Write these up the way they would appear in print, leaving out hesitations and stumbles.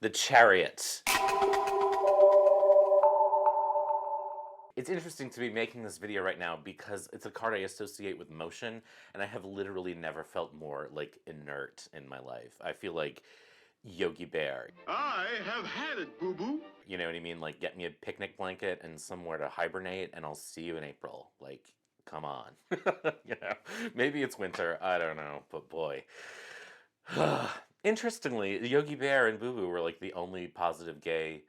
The Chariot. It's interesting to be making this video right now because it's a card I associate with motion, and I have literally never felt more, like, inert in my life. I feel like Yogi Bear. I have had it, boo-boo. You know what I mean? Like, get me a picnic blanket and somewhere to hibernate, and I'll see you in April. Like, come on. You know? Maybe it's winter, I don't know, but boy. Interestingly, Yogi Bear and Boo Boo were like the only positive gay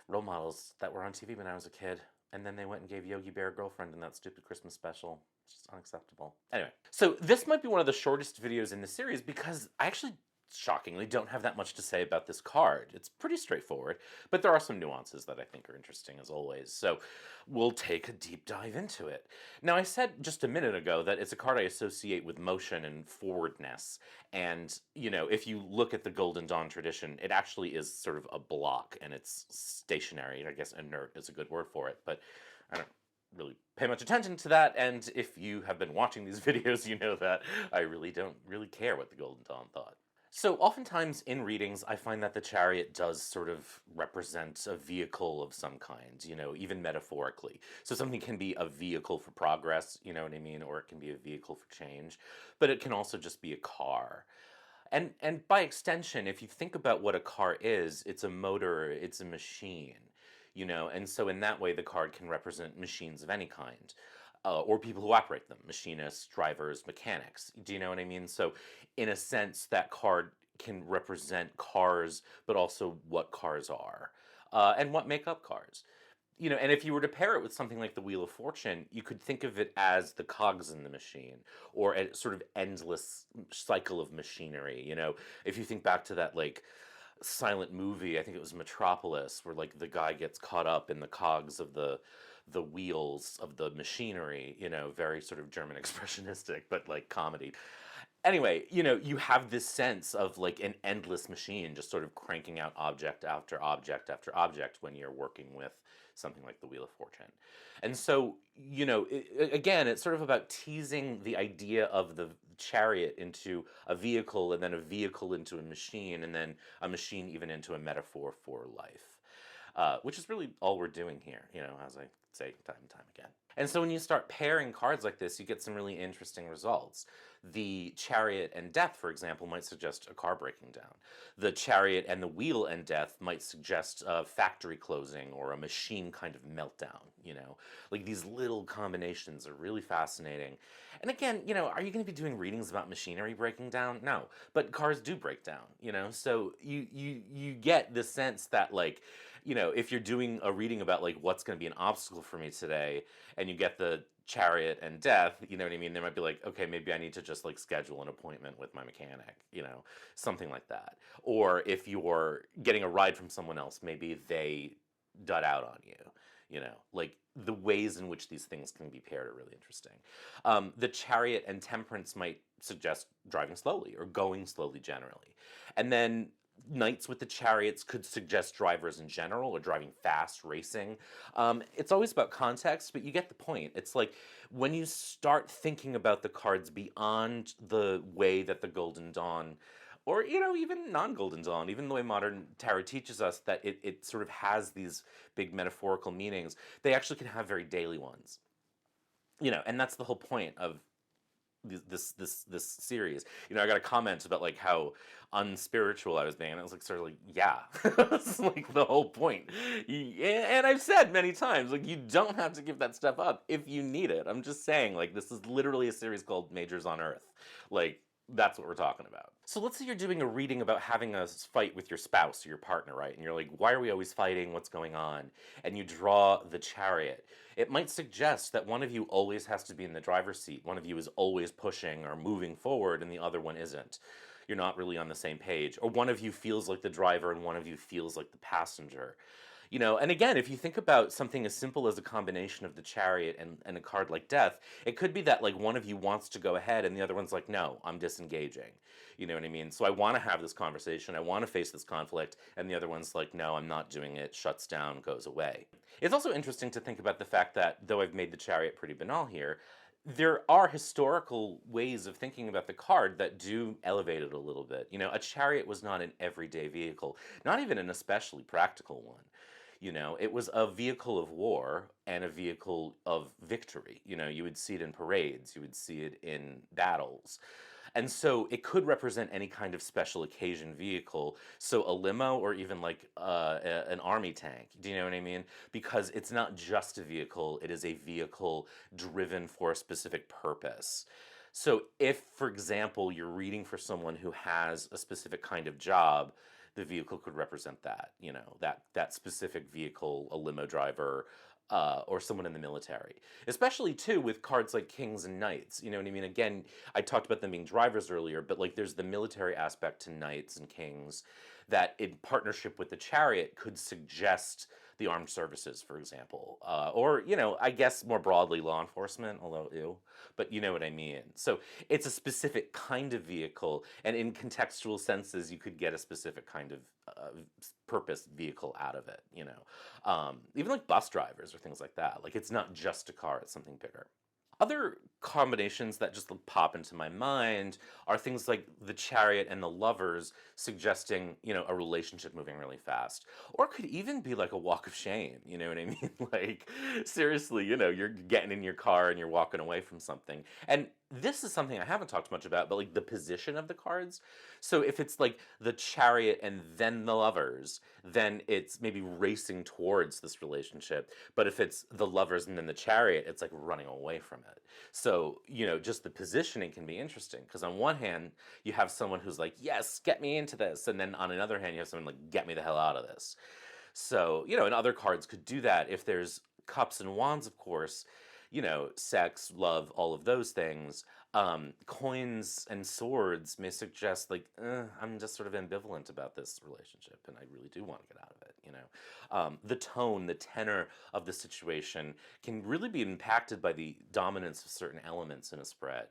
role models that were on TV when I was a kid. And then they went and gave Yogi Bear a girlfriend in that stupid Christmas special. It's just unacceptable. Anyway, so this might be one of the shortest videos in the series because I actually, shockingly, don't have that much to say about this card. It's pretty straightforward, but there are some nuances that I think are interesting as always. So we'll take a deep dive into it. Now, I said just a minute ago that it's a card I associate with motion and forwardness. And, you know, if you look at the Golden Dawn tradition, it actually is sort of a block and it's stationary. I guess inert is a good word for it, but I don't really pay much attention to that. And if you have been watching these videos, you know that I really don't really care what the Golden Dawn thought. So oftentimes in readings, I find that the Chariot does sort of represent a vehicle of some kind, you know, even metaphorically. So something can be a vehicle for progress, you know what I mean, or it can be a vehicle for change, but it can also just be a car. And by extension, if you think about what a car is, it's a motor, it's a machine, you know, and so in that way, the card can represent machines of any kind. Or people who operate them, machinists, drivers, mechanics. Do you know what I mean? So, in a sense, that card can represent cars, but also what cars are and what make up cars. You know, and if you were to pair it with something like the Wheel of Fortune, you could think of it as the cogs in the machine, or a sort of endless cycle of machinery. You know, if you think back to that, like, silent movie, I think it was Metropolis, where like the guy gets caught up in the cogs of the wheels of the machinery, you know, very sort of German expressionistic, but like comedy. Anyway, you know, you have this sense of like an endless machine just sort of cranking out object after object after object when you're working with something like the Wheel of Fortune. And so, you know, again, it's sort of about teasing the idea of the chariot into a vehicle and then a vehicle into a machine and then a machine even into a metaphor for life, which is really all we're doing here, you know, as I say time and time again. And so when you start pairing cards like this, you get some really interesting results. The Chariot and Death, for example, might suggest a car breaking down. The Chariot and the Wheel and Death might suggest a factory closing or a machine kind of meltdown, you know? Like these little combinations are really fascinating. And again, you know, are you going to be doing readings about machinery breaking down? No, but cars do break down, you know? So you get the sense that like, you know, if you're doing a reading about like what's going to be an obstacle for me today, and you get the Chariot and Death, you know what I mean? They might be like, okay, maybe I need to just like schedule an appointment with my mechanic, you know, something like that. Or if you're getting a ride from someone else, maybe they dud out on you, you know, like the ways in which these things can be paired are really interesting. The Chariot and Temperance might suggest driving slowly or going slowly generally. And then Knights with the Chariots could suggest drivers in general or driving fast, racing. It's always about context, but you get the point. It's like when you start thinking about the cards beyond the way that the Golden Dawn, or you know, even non-Golden Dawn, even the way modern tarot teaches us that it sort of has these big metaphorical meanings, they actually can have very daily ones. You know, and that's the whole point of this series. You know, I got a comment about like how unspiritual I was being, and I was like, sort of like, yeah, that's like the whole point. And I've said many times, like, you don't have to give that stuff up if you need it. I'm just saying, like, this is literally a series called Majors on Earth. Like, that's what we're talking about. So let's say you're doing a reading about having a fight with your spouse or your partner, right? And you're like, why are we always fighting? What's going on? And you draw the Chariot. It might suggest that one of you always has to be in the driver's seat. One of you is always pushing or moving forward, and the other one isn't. You're not really on the same page. Or one of you feels like the driver and one of you feels like the passenger. You know, and again, if you think about something as simple as a combination of the Chariot and a card like Death, it could be that like one of you wants to go ahead and the other one's like, no, I'm disengaging. You know what I mean? So I want to have this conversation, I want to face this conflict, and the other one's like, no, I'm not doing it, shuts down, goes away. It's also interesting to think about the fact that, though I've made the Chariot pretty banal here, there are historical ways of thinking about the card that do elevate it a little bit. You know, a chariot was not an everyday vehicle, not even an especially practical one. You know, it was a vehicle of war and a vehicle of victory. You know, you would see it in parades, you would see it in battles. And so it could represent any kind of special occasion vehicle. So a limo or even like an army tank. Do you know what I mean? Because it's not just a vehicle, it is a vehicle driven for a specific purpose. So if, for example, you're reading for someone who has a specific kind of job, the vehicle could represent that, you know, that specific vehicle, a limo driver, or someone in the military. Especially too with cards like kings and knights. You know what I mean? Again, I talked about them being drivers earlier, but like there's the military aspect to knights and kings that in partnership with the chariot could suggest the armed services, for example, or you know, I guess more broadly law enforcement, although ew, but you know what I mean. So it's a specific kind of vehicle, and in contextual senses, you could get a specific kind of purpose vehicle out of it. You know, even like bus drivers or things like that. Like it's not just a car; it's something bigger. Other combinations that just pop into my mind are things like the chariot and the lovers suggesting, you know, a relationship moving really fast. Or it could even be like a walk of shame, you know what I mean? Like, seriously, you know, you're getting in your car and you're walking away from something. And this is something I haven't talked much about, but like the position of the cards. So if it's like the chariot and then the lovers, then it's maybe racing towards this relationship. But if it's the lovers and then the chariot, it's like running away from it. So, you know, just the positioning can be interesting because on one hand, you have someone who's like, yes, get me into this. And then on another hand, you have someone like, get me the hell out of this. So, you know, and other cards could do that. If there's cups and wands, of course, you know, sex, love, all of those things. Coins and swords may suggest like, I'm just sort of ambivalent about this relationship, and I really do want to get out of it. You know, the tone, the tenor of the situation can really be impacted by the dominance of certain elements in a spread.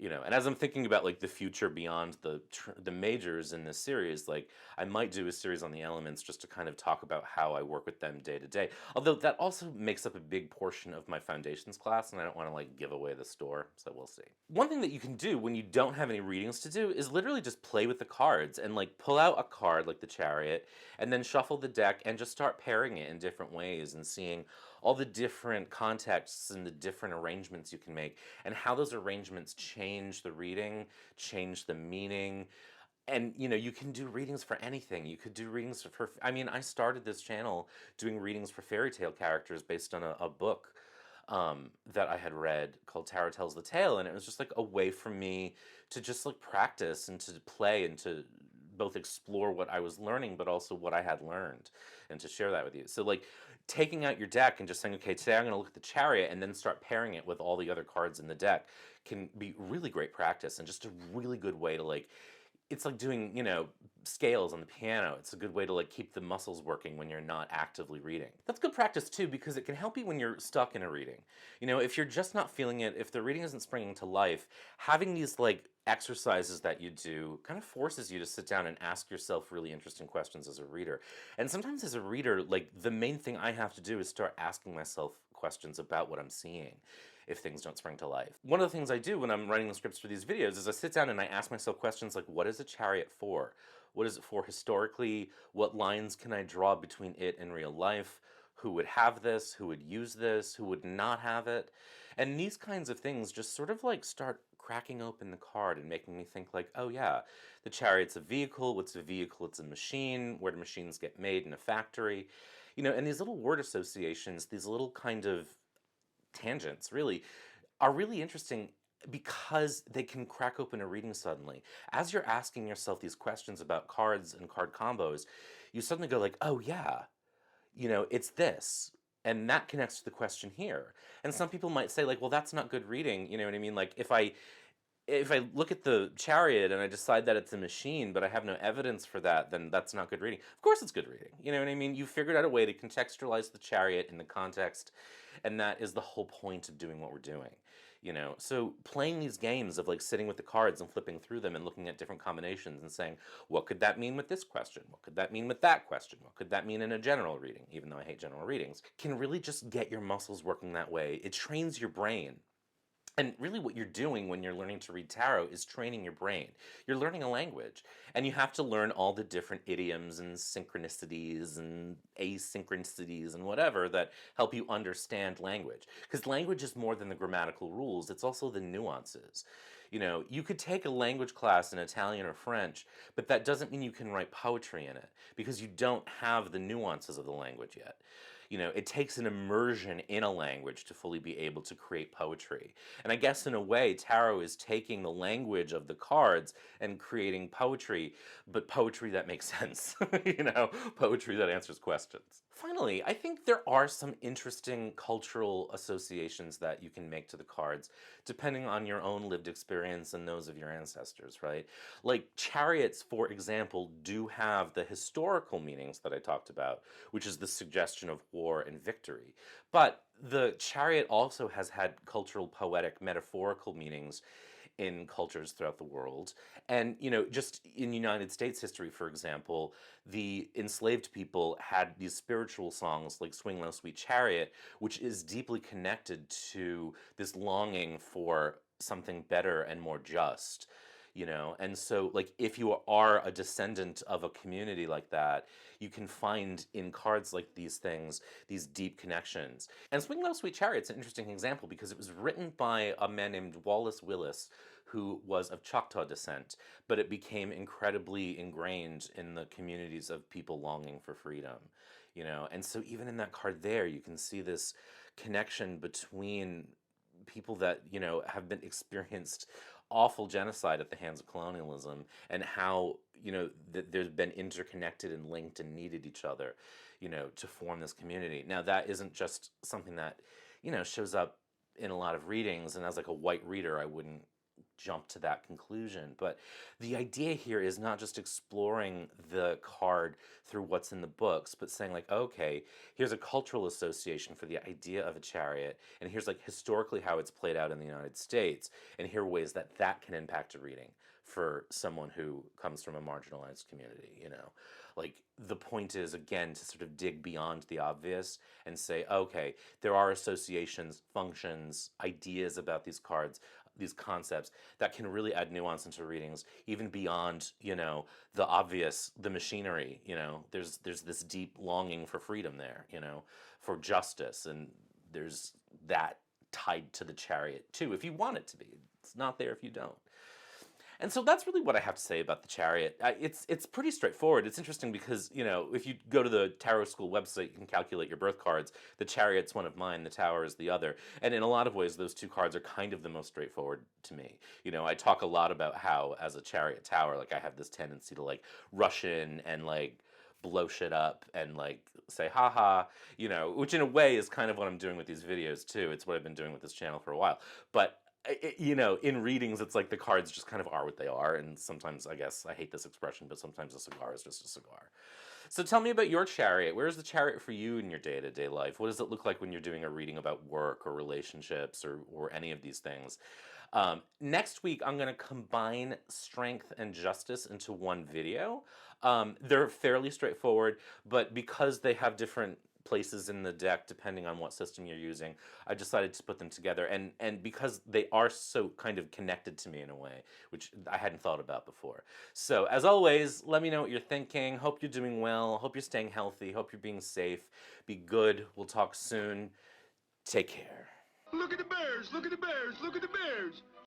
You know, and as I'm thinking about like the future beyond the majors in this series, like I might do a series on the elements just to kind of talk about how I work with them day to day. Although that also makes up a big portion of my foundations class, and I don't want to like give away the store, so we'll see. One thing that you can do when you don't have any readings to do is literally just play with the cards and like pull out a card like the Chariot, and then shuffle the deck and just start pairing it in different ways and seeing all the different contexts and the different arrangements you can make and how those arrangements change the reading, change the meaning. And you know, you can do readings for anything. You could do readings for I mean, I started this channel doing readings for fairy tale characters based on a book that I had read called Tara Tells the Tale, and it was just like a way for me to just like practice and to play and to both explore what I was learning, but also what I had learned, and to share that with you. So like taking out your deck and just saying, okay, today I'm going to look at the Chariot, and then start pairing it with all the other cards in the deck can be really great practice and just a really good way to like it's like doing, you know, scales on the piano. It's a good way to like keep the muscles working when you're not actively reading. That's good practice too because it can help you when you're stuck in a reading. You know, if you're just not feeling it, if the reading isn't springing to life, having these like exercises that you do kind of forces you to sit down and ask yourself really interesting questions as a reader. And sometimes as a reader, like the main thing I have to do is start asking myself questions about what I'm seeing if things don't spring to life. One of the things I do when I'm writing the scripts for these videos is I sit down and I ask myself questions like, what is a chariot for? What is it for historically? What lines can I draw between it and real life? Who would have this? Who would use this? Who would not have it? And these kinds of things just sort of like start cracking open the card and making me think like, oh yeah, the chariot's a vehicle. What's a vehicle? It's a machine. Where do machines get made in a factory? You know, and these little word associations, these little kind of tangents really are really interesting because they can crack open a reading suddenly. As you're asking yourself these questions about cards and card combos, you suddenly go like, "Oh yeah, you know, it's this." And that connects to the question here. And some people might say like, "Well, that's not good reading." You know what I mean? Like if I look at the Chariot and I decide that it's a machine, but I have no evidence for that, then that's not good reading. Of course it's good reading. You know what I mean? You figured out a way to contextualize the Chariot in the context, and that is the whole point of doing what we're doing. You know, so playing these games of like sitting with the cards and flipping through them and looking at different combinations and saying, what could that mean with this question? What could that mean with that question? What could that mean in a general reading? Even though I hate general readings, can really just get your muscles working that way. It trains your brain And really, what you're doing when you're learning to read tarot is training your brain. You're learning a language, and you have to learn all the different idioms and synchronicities and asynchronicities and whatever that help you understand language. Because language is more than the grammatical rules, it's also the nuances. You know, you could take a language class in Italian or French, but that doesn't mean you can write poetry in it because you don't have the nuances of the language yet. You know, it takes an immersion in a language to fully be able to create poetry. And I guess in a way, tarot is taking the language of the cards and creating poetry, but poetry that makes sense, you know, poetry that answers questions. Finally, I think there are some interesting cultural associations that you can make to the cards, depending on your own lived experience and those of your ancestors, right? Like chariots, for example, do have the historical meanings that I talked about, which is the suggestion of war and victory. But the chariot also has had cultural, poetic, metaphorical meanings in cultures throughout the world. And, you know, just in United States history, for example, the enslaved people had these spiritual songs like Swing Low, Sweet Chariot, which is deeply connected to this longing for something better and more just. You know, and so like if you are a descendant of a community like that, you can find in cards like these things these deep connections. And Swing Low, Sweet Chariot's an interesting example because it was written by a man named Wallace Willis, who was of Choctaw descent, but it became incredibly ingrained in the communities of people longing for freedom. You know, and so even in that card there, you can see this connection between people that, you know, have been experienced awful genocide at the hands of colonialism, and how, you know, there's been interconnected and linked and needed each other, you know, to form this community. Now that isn't just something that, you know, shows up in a lot of readings, and as like a white reader I wouldn't jump to that conclusion. But the idea here is not just exploring the card through what's in the books, but saying like, okay, here's a cultural association for the idea of a chariot, and here's like historically how it's played out in the United States, and here are ways that that can impact a reading for someone who comes from a marginalized community, you know. Like the point is again to sort of dig beyond the obvious and say, okay, there are associations, functions, ideas about these cards, these concepts that can really add nuance into readings, even beyond, you know, the obvious, the machinery. You know, there's this deep longing for freedom there, you know, for justice, and there's that tied to the chariot too, if you want it to be. It's not there if you don't. And so that's really what I have to say about the chariot. It's pretty straightforward. It's interesting because, you know, if you go to the tarot school website, you can calculate your birth cards. The chariot's one of mine, the tower is the other. And in a lot of ways, those two cards are kind of the most straightforward to me. You know, I talk a lot about how, as a chariot tower, like I have this tendency to like rush in and like blow shit up and like say haha, you know, which in a way is kind of what I'm doing with these videos too. It's what I've been doing with this channel for a while. But you know, in readings, it's like the cards just kind of are what they are, and sometimes, I guess, I hate this expression, but sometimes a cigar is just a cigar. So tell me about your chariot. Where's the chariot for you in your day-to-day life? What does it look like when you're doing a reading about work or relationships or any of these things? Next week, I'm going to combine strength and justice into one video. They're fairly straightforward, but because they have different places in the deck depending on what system you're using, I decided to put them together, and because they are so kind of connected to me in a way which I hadn't thought about before. So as always, let me know what you're thinking. Hope you're doing well, hope you're staying healthy, hope you're being safe. Be good. We'll talk soon. Take care. Look at the bears! Look at the bears! Look at the bears!